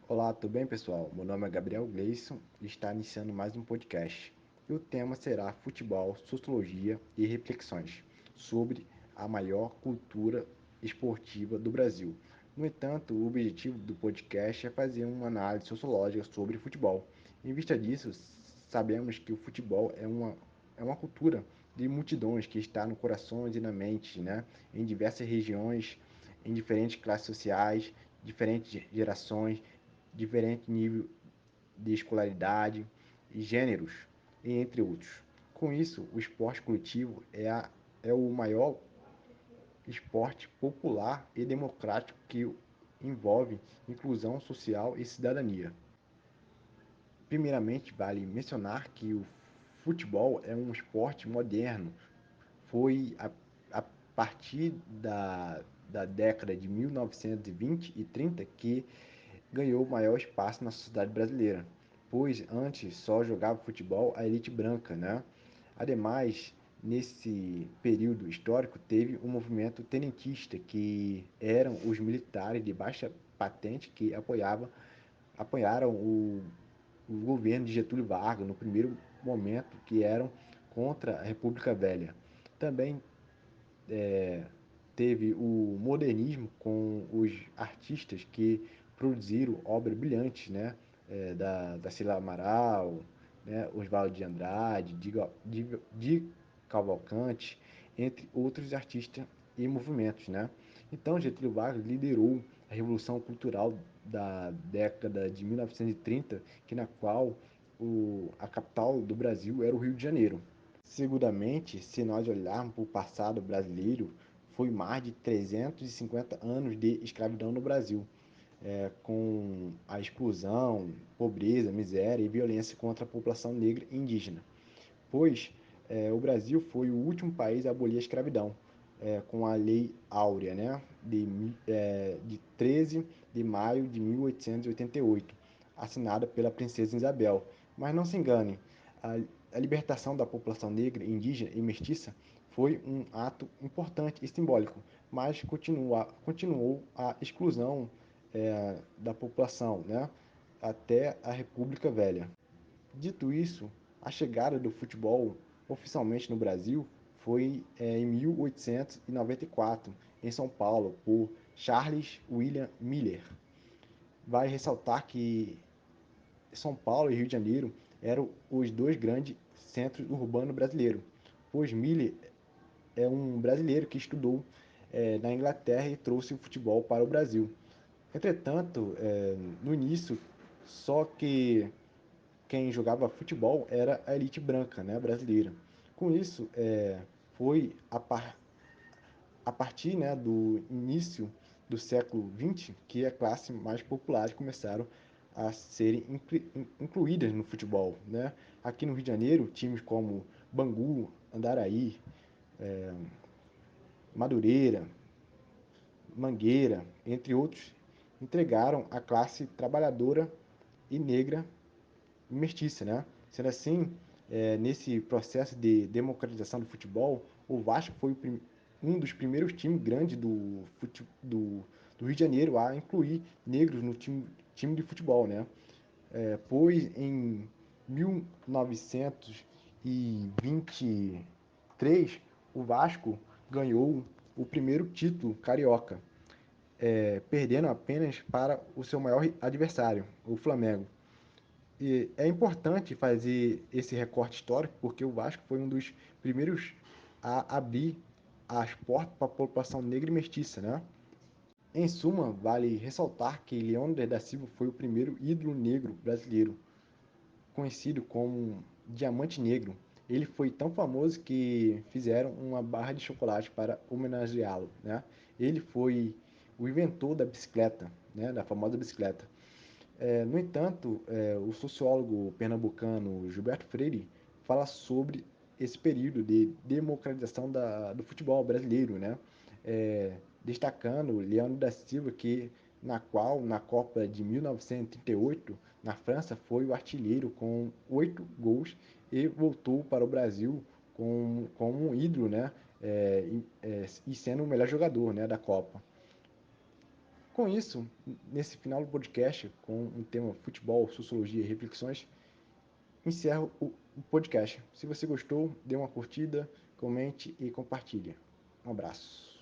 Olá, tudo bem, pessoal? Meu nome é Gabriel Gleison e está iniciando mais um podcast. E o tema será futebol, sociologia e reflexões sobre a maior cultura esportiva do Brasil. No entanto, o objetivo do podcast é fazer uma análise sociológica sobre futebol. Em vista disso, sabemos que o futebol é uma cultura de multidões que está no corações e na mente, né? Em diversas regiões, em diferentes classes sociais, diferentes gerações, diferente nível de escolaridade e gêneros, entre outros. Com isso, o esporte coletivo é o maior esporte popular e democrático que envolve inclusão social e cidadania. Primeiramente, vale mencionar que o futebol é um esporte moderno. Foi a partir da década de 1920 e 30 que ganhou maior espaço na sociedade brasileira, pois antes só jogava futebol a elite branca, né? Ademais, nesse período histórico, teve um movimento tenentista, que eram os militares de baixa patente que apoiaram o governo de Getúlio Vargas no primeiro momento, que eram contra a República Velha. Também teve o modernismo com os artistas que produziram obras brilhantes, né? Da Cila Amaral, né? Oswaldo de Andrade, de Cavalcante, entre outros artistas e movimentos, né? Então, Getúlio Vargas liderou a Revolução Cultural da década de 1930, que na qual a capital do Brasil era o Rio de Janeiro. Seguramente, se nós olharmos para o passado brasileiro, foi mais de 350 anos de escravidão no Brasil, com a exclusão, pobreza, miséria e violência contra a população negra e indígena. Pois o Brasil foi o último país a abolir a escravidão, com a Lei Áurea, né, de 13 de maio de 1888, assinada pela Princesa Isabel. Mas não se engane, a libertação da população negra, indígena e mestiça foi um ato importante e simbólico, mas continuou a exclusão da população, né, até a República Velha. Dito isso, a chegada do futebol oficialmente no Brasil foi em 1894, em São Paulo, por Charles William Miller. Vale ressaltar que São Paulo e Rio de Janeiro eram os dois grandes centros urbanos brasileiros, pois Miller é um brasileiro que estudou na Inglaterra e trouxe o futebol para o Brasil. Entretanto, no início, só que quem jogava futebol era a elite branca, né, brasileira. Com isso, foi a partir, né, do início do século XX que a classe mais populares começaram a serem incluídas no futebol, né? Aqui no Rio de Janeiro, times como Bangu, Andaraí, Madureira, Mangueira, entre outros, entregaram a classe trabalhadora e negra e mestiça, né? Sendo assim, nesse processo de democratização do futebol, o Vasco foi um dos primeiros times grandes do Rio de Janeiro a incluir negros no time de futebol, né? Pois em 1923 o Vasco ganhou o primeiro título carioca, perdendo apenas para o seu maior adversário, o Flamengo. E é importante fazer esse recorte histórico porque o Vasco foi um dos primeiros a abrir as portas para a população negra e mestiça, né? Em suma, vale ressaltar que Leônidas da Silva foi o primeiro ídolo negro brasileiro, conhecido como Diamante Negro. Ele foi tão famoso que fizeram uma barra de chocolate para homenageá-lo, né? Ele foi o inventor da bicicleta, né? Da famosa bicicleta. No entanto, o sociólogo pernambucano Gilberto Freire fala sobre esse período de democratização do futebol brasileiro, né? Destacando Leandro da Silva, que na Copa de 1938, na França, foi o artilheiro com 8 gols e voltou para o Brasil como um ídolo, né? E sendo o melhor jogador, né, da Copa. com isso, nesse final do podcast, com o tema futebol, sociologia e reflexões, encerro o podcast. Se você gostou, dê uma curtida, comente e compartilhe. Um abraço.